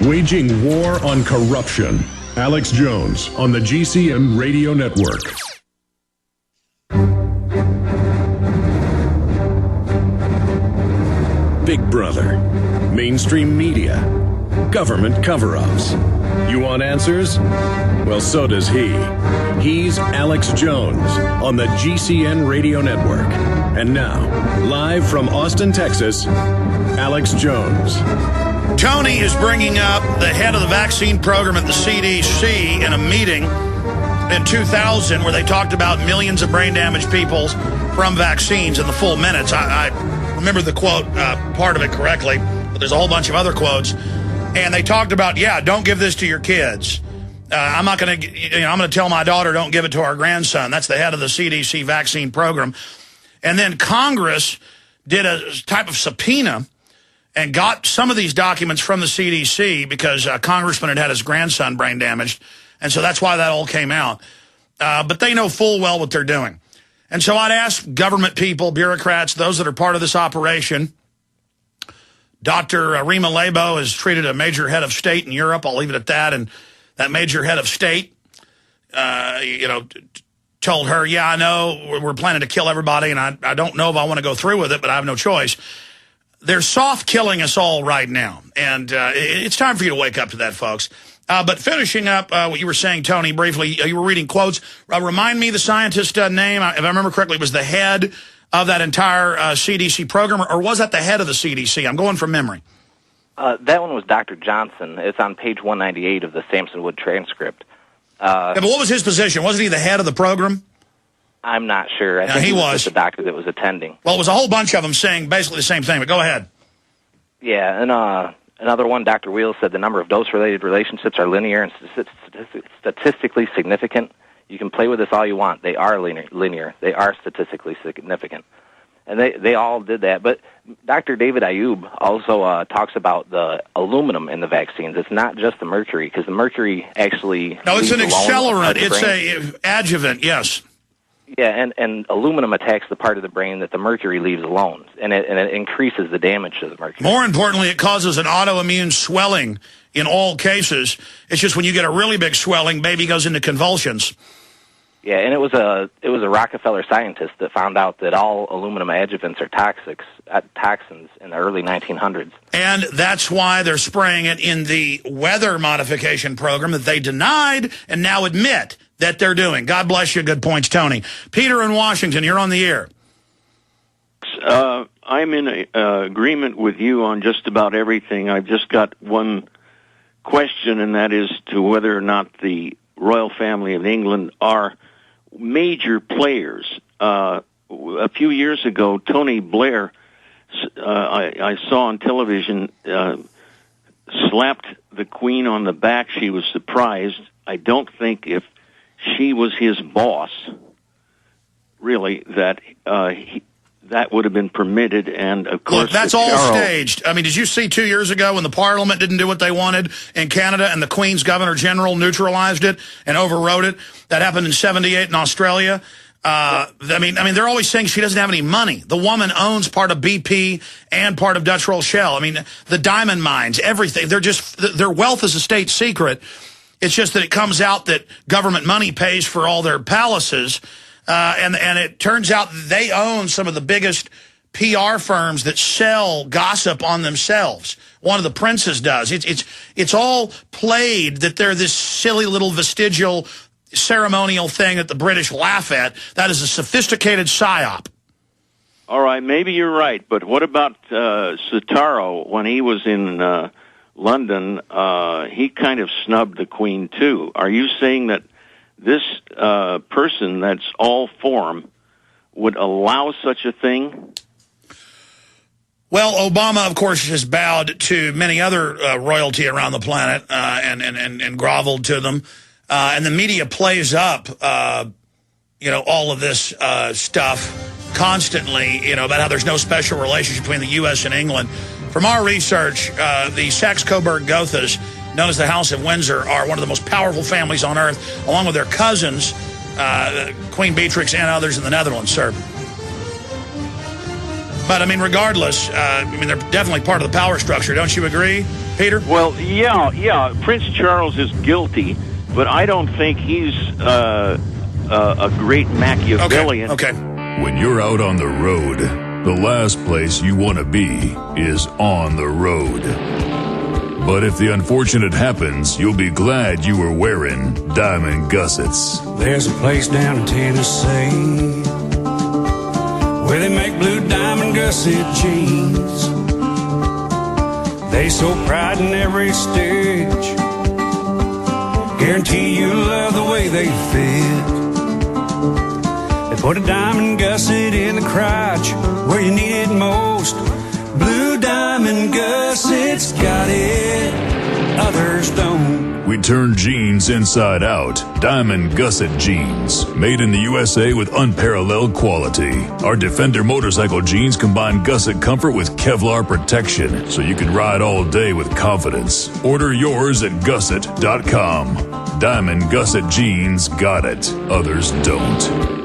Waging war on corruption. Alex Jones on the GCN Radio Network. Big Brother, mainstream media, government cover-ups. You want answers? Well, so does he. He's Alex Jones on the GCN Radio Network. And now, live from Austin, Texas, Alex Jones. Tony is bringing up the head of the vaccine program at the CDC in a meeting in 2000 where they talked about millions of brain-damaged people from vaccines in the full minutes. I remember the quote, part of it correctly, but there's a whole bunch of other quotes. And they talked about, yeah, don't give this to your kids. I'm not going to, I'm going to tell my daughter, don't give it to our grandson. That's the head of the CDC vaccine program. And then Congress did a type of subpoena and got some of these documents from the CDC because a congressman had had his grandson brain damaged. And so that's why that all came out. But they know full well what they're doing. And so I'd ask government people, bureaucrats, those that are part of this operation. Dr. Rima Lebo has treated a major head of state in Europe. I'll leave it at that. And that major head of state, told her, yeah, I know we're planning to kill everybody, and I don't know if I want to go through with it, but I have no choice. They're soft killing us all right now. And it's time for you to wake up to that, folks. But finishing up what you were saying, Tony, briefly, you were reading quotes. Remind me the scientist's name. If I remember correctly, it was the head of that entire CDC program, or was that the head of the CDC? I'm going from memory. That one was Dr. Johnson. It's on page 198 of the Sampson Wood transcript. Yeah, but what was his position? Wasn't he the head of the program? I'm not sure. I think he was just the doctor that was attending. Well, it was a whole bunch of them saying basically the same thing, but go ahead. Yeah, and another one, Dr. Wheels, said the number of dose-related relationships are linear and statistically significant. You can play with this all you want. They are linear. They are statistically significant. And they all did that. But Dr. David Ayub also talks about the aluminum in the vaccines. It's not just the mercury, because the mercury actually... No, it's an accelerant. It's an adjuvant, yes. Yeah, and aluminum attacks the part of the brain that the mercury leaves alone, and it increases the damage to the mercury. More importantly, it causes an autoimmune swelling in all cases. It's just when you get a really big swelling, baby goes into convulsions. Yeah, and it was a Rockefeller scientist that found out that all aluminum adjuvants are toxins in the early 1900s. And that's why they're spraying it in the weather modification program that they denied and now admit that they're doing. God bless you. Good points, Tony. Peter in Washington, you're on the air. I'm in agreement with you on just about everything. I've just got one question, and that is to whether or not the royal family of England are major players. A few years ago, Tony Blair, I saw on television, slapped the Queen on the back. She was surprised. I don't think if she was his boss, really, that that would have been permitted. And of course, look, that's all staged. I mean, did you see 2 years ago when the Parliament didn't do what they wanted in Canada and the Queen's Governor General neutralized it and overrode it? That happened in '78 in Australia. I mean, they're always saying she doesn't have any money. The woman owns part of BP and part of Dutch Roll Shell. I mean, the diamond mines, everything. Their wealth is a state secret. It's just that it comes out that government money pays for all their palaces. And it turns out they own some of the biggest PR firms that sell gossip on themselves. One of the princes does. It's all played that they're this silly little vestigial ceremonial thing that the British laugh at. That is a sophisticated psyop. All right, maybe you're right, but what about Sutaro when he was in London? He kind of snubbed the Queen too. Are you saying that this person that's all form would allow such a thing? Well, Obama, of course, has bowed to many other royalty around the planet and groveled to them. And the media plays up, all of this stuff constantly, about how there's no special relationship between the U.S. and England. From our research, the Saxe-Coburg-Gothas, known as the House of Windsor, are one of the most powerful families on earth, along with their cousins, Queen Beatrix and others in the Netherlands, sir. But, I mean, regardless, they're definitely part of the power structure. Don't you agree, Peter? Well, yeah. Prince Charles is guilty, but I don't think he's a great Machiavellian. Okay. When you're out on the road, the last place you want to be is on the road. But if the unfortunate happens, you'll be glad you were wearing diamond gussets. There's a place down in Tennessee where they make blue diamond gusset jeans. They so pride in every stitch, guarantee you'll love the way they fit. They put a diamond gusset in the crotch where you need it most. Blue diamond gussets got it, others don't. We turn jeans inside out. Diamond gusset jeans. Made in the USA with unparalleled quality. Our Defender motorcycle jeans combine gusset comfort with Kevlar protection, so you can ride all day with confidence. Order yours at gusset.com. Diamond gusset jeans got it, others don't.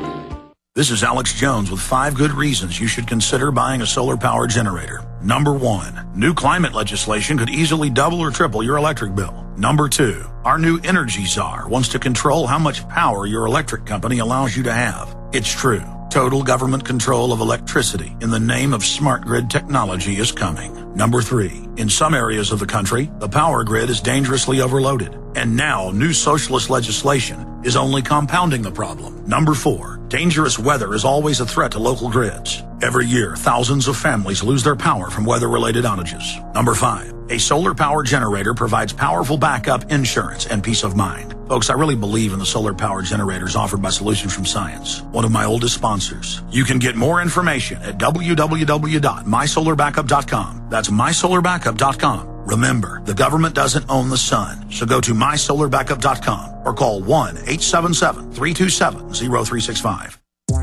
This is Alex Jones with 5 good reasons you should consider buying a solar power generator. Number 1, new climate legislation could easily double or triple your electric bill. Number 2, our new energy czar wants to control how much power your electric company allows you to have. It's true. Total government control of electricity in the name of smart grid technology is coming. Number 3, in some areas of the country, the power grid is dangerously overloaded. And now, new socialist legislation is only compounding the problem. Number 4, dangerous weather is always a threat to local grids. Every year, thousands of families lose their power from weather-related outages. Number 5, a solar power generator provides powerful backup insurance and peace of mind. Folks, I really believe in the solar power generators offered by Solutions from Science, one of my oldest sponsors. You can get more information at www.mysolarbackup.com. That's mysolarbackup.com. Remember, the government doesn't own the sun, so go to mysolarbackup.com or call 1-877-327-0365.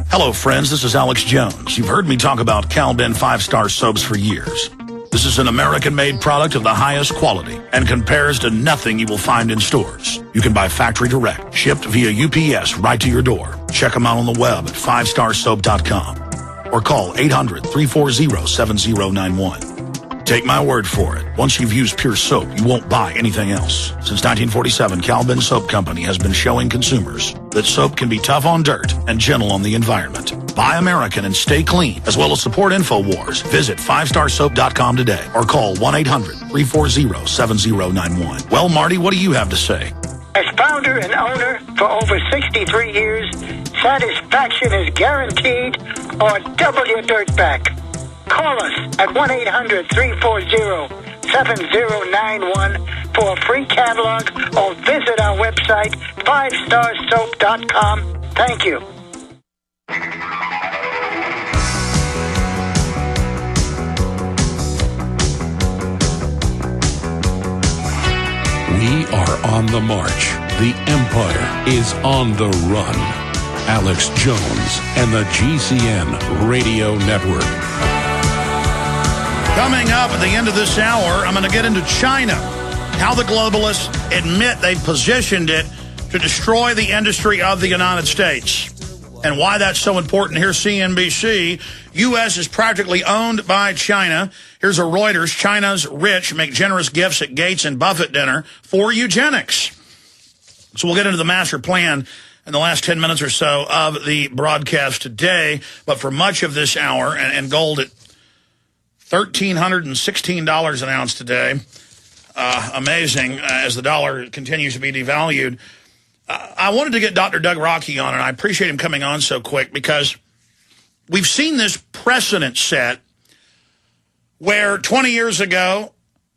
Hello, friends. This is Alex Jones. You've heard me talk about Cal-Ben 5-star soaps for years. This is an American-made product of the highest quality and compares to nothing you will find in stores. You can buy factory direct, shipped via UPS right to your door. Check them out on the web at 5starsoap.com or call 800-340-7091. Take my word for it. Once you've used Pure Soap, you won't buy anything else. Since 1947, Cal-Ben Soap Company has been showing consumers that soap can be tough on dirt and gentle on the environment. Buy American and stay clean, as well as support InfoWars. Visit 5starsoap.com today or call 1-800-340-7091. Well, Marty, what do you have to say? As founder and owner for over 63 years, satisfaction is guaranteed or double your dirt back. Call us at 1-800-340-7091 for a free catalog or visit our website, 5starsoap.com. Thank you. We are on the march. The empire is on the run. Alex Jones and the GCN Radio Network. Coming up at the end of this hour, I'm going to get into China, how the globalists admit they've positioned it to destroy the industry of the United States, and why that's so important. Here's CNBC. U.S. is practically owned by China. Here's a Reuters. China's rich make generous gifts at Gates and Buffett dinner for eugenics. So we'll get into the master plan in the last 10 minutes or so of the broadcast today. But for much of this hour, and gold at $1,316 an ounce today. Amazing as the dollar continues to be devalued. I wanted to get Dr. Doug Rokke on, and I appreciate him coming on so quick because we've seen this precedent set where 20 years ago,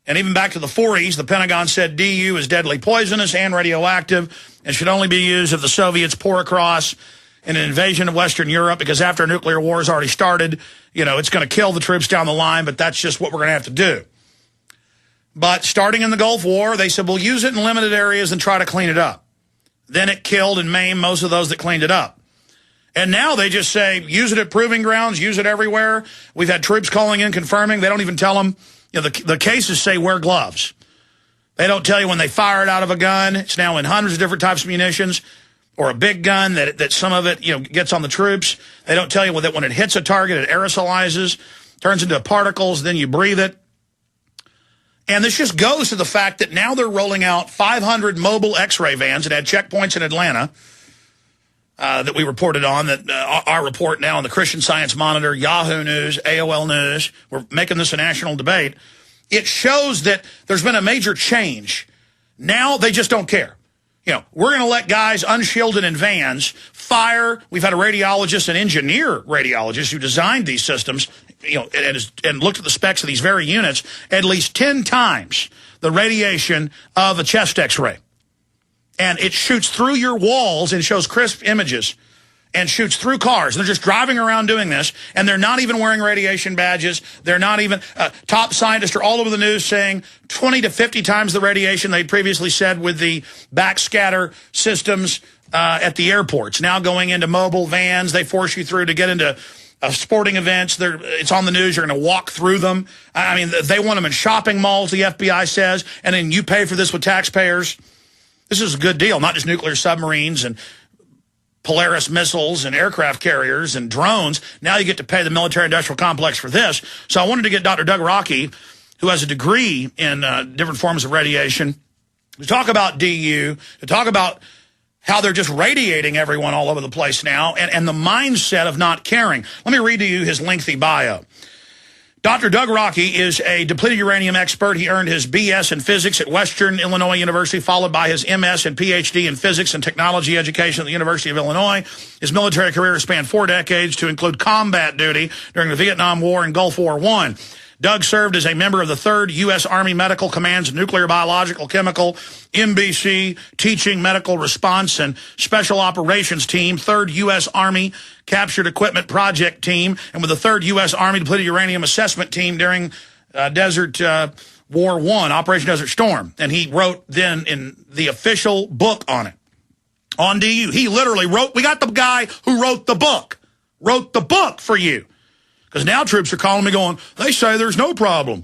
and even back to the 40s, the Pentagon said DU is deadly poisonous and radioactive and should only be used if the Soviets pour across in an invasion of Western Europe, because after a nuclear war has already started, you know, it's going to kill the troops down the line, but that's just what we're going to have to do. But starting in the Gulf War, they said, we'll use it in limited areas and try to clean it up. Then it killed and maimed most of those that cleaned it up. And now they just say, use it at proving grounds, use it everywhere. We've had troops calling in, confirming. They don't even tell them. You know, the cases say wear gloves. They don't tell you when they fire it out of a gun. It's now in hundreds of different types of munitions. Or a big gun that some of it, you know, gets on the troops. They don't tell you that when it hits a target, it aerosolizes. turns into particles, then you breathe it. And this just goes to the fact that now they're rolling out 500 mobile X-ray vans that had checkpoints in Atlanta that we reported on, that our report now on the Christian Science Monitor, Yahoo News, AOL News. We're making this a national debate. It shows that there's been a major change. Now they just don't care. You know, we're going to let guys unshielded in vans fire. We've had a radiologist, an engineer radiologist who designed these systems, you know, and looked at the specs of these very units, at least 10 times the radiation of a chest X-ray. And it shoots through your walls and shows crisp images and shoots through cars. And they're just driving around doing this, and they're not even wearing radiation badges. They're not even, top scientists are all over the news saying 20 to 50 times the radiation they'd previously said with the backscatter systems at the airports. Now going into mobile vans, they force you through to get into sporting events. It's on the news. You're going to walk through them. I mean, they want them in shopping malls, the FBI says, and then you pay for this with taxpayers. This is a good deal, not just nuclear submarines and Polaris missiles and aircraft carriers and drones. Now you get to pay the military-industrial complex for this. So I wanted to get Dr. Doug Rokke, who has a degree in different forms of radiation, to talk about DU, to talk about how they're just radiating everyone all over the place now, and the mindset of not caring. Let me read to you his lengthy bio. Dr. Doug Rokke is a depleted uranium expert. He earned his BS in physics at Western Illinois University, followed by his MS and PhD in physics and technology education at the University of Illinois. His military career spanned 4 decades to include combat duty during the Vietnam War and Gulf War I. Doug served as a member of the 3rd U.S. Army Medical Command's Nuclear, Biological, Chemical, MBC, Teaching, Medical Response, and Special Operations Team, 3rd U.S. Army Captured Equipment Project Team, and with the 3rd U.S. Army Depleted Uranium Assessment Team during Desert War I, Operation Desert Storm. And he wrote then in the official book on it, on DU. He literally wrote, we got the guy who wrote the book for you. Because now troops are calling me going, they say there's no problem.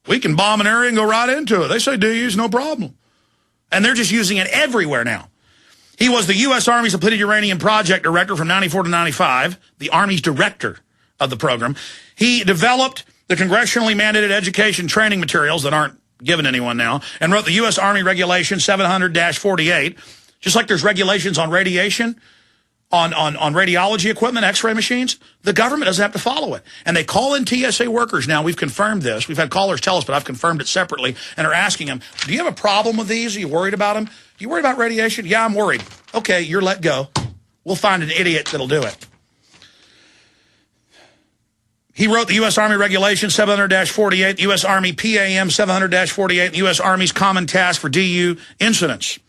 We can bomb an area and go right into it. They say DU's no problem. And they're just using it everywhere now. He was the U.S. Army's Depleted Uranium Project Director from 94 to 95, the Army's director of the program. He developed the congressionally mandated education training materials that aren't given to anyone now, and wrote the U.S. Army Regulation 700-48. Just like there's regulations on radiation, on radiology equipment, X-ray machines, the government doesn't have to follow it. And they call in TSA workers now. We've confirmed this. We've had callers tell us, but I've confirmed it separately, and are asking them, do you have a problem with these? Are you worried about them? You worried about radiation? Yeah, I'm worried. Okay, you're let go. We'll find an idiot that'll do it. He wrote the U.S. Army Regulation 700-48, U.S. Army PAM 700-48, U.S. Army's Common Task for DU Incidents.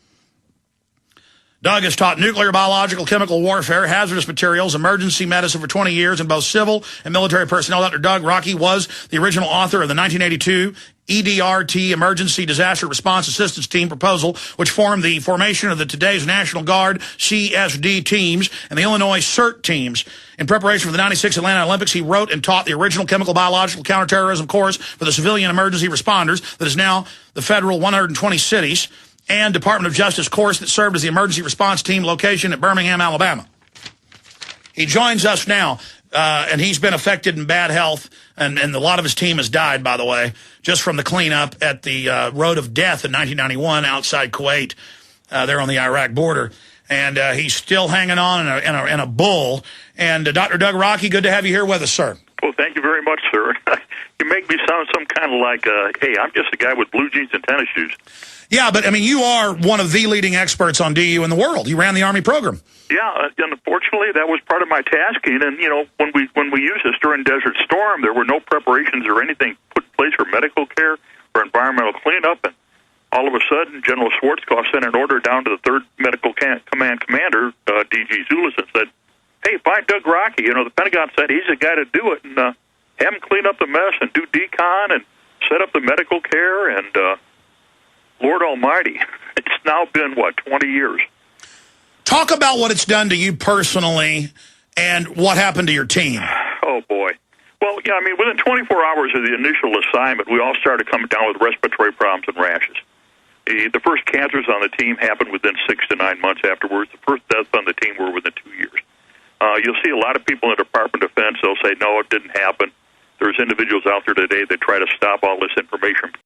Doug has taught nuclear, biological, chemical warfare, hazardous materials, emergency medicine for 20 years in both civil and military personnel. Dr. Doug Rokke was the original author of the 1982 EDRT Emergency Disaster Response Assistance Team proposal, which formed the formation of the today's National Guard CSD teams and the Illinois CERT teams. In preparation for the 96 Atlanta Olympics, he wrote and taught the original chemical, biological, counterterrorism course for the civilian emergency responders that is now the federal 120 cities, and Department of Justice course that served as the emergency response team location at Birmingham, Alabama. He joins us now, and he's been affected in bad health, and a lot of his team has died, by the way, just from the cleanup at the Road of Death in 1991 outside Kuwait, there on the Iraq border. And he's still hanging on in a bull. And Dr. Doug Rokke, good to have you here with us, sir. Well, thank you very much, sir. You make me sound some kind of like, hey, I'm just a guy with blue jeans and tennis shoes. Yeah, but, I mean, you are one of the leading experts on DU in the world. You ran the Army program. Yeah, and unfortunately, that was part of my tasking. And, you know, when we used this during Desert Storm, there were no preparations or anything put in place for medical care or environmental cleanup. And all of a sudden, General Schwarzkopf sent an order down to the 3rd Medical Command Commander, D.G. Zulis, and said, hey, find Doug Rokke. You know, the Pentagon said he's the guy to do it, and have him clean up the mess and do decon and set up the medical care. And Lord Almighty, it's now been, 20 years. Talk about what it's done to you personally and what happened to your team. Oh, boy. Well, yeah, I mean, within 24 hours of the initial assignment, we all started coming down with respiratory problems and rashes. The first cancers on the team happened within 6 to 9 months afterwards. The first deaths on the team were within 2 years. You'll see a lot of people in the Department of Defense, they'll say, no, it didn't happen. there's individuals out there today that try to stop all this information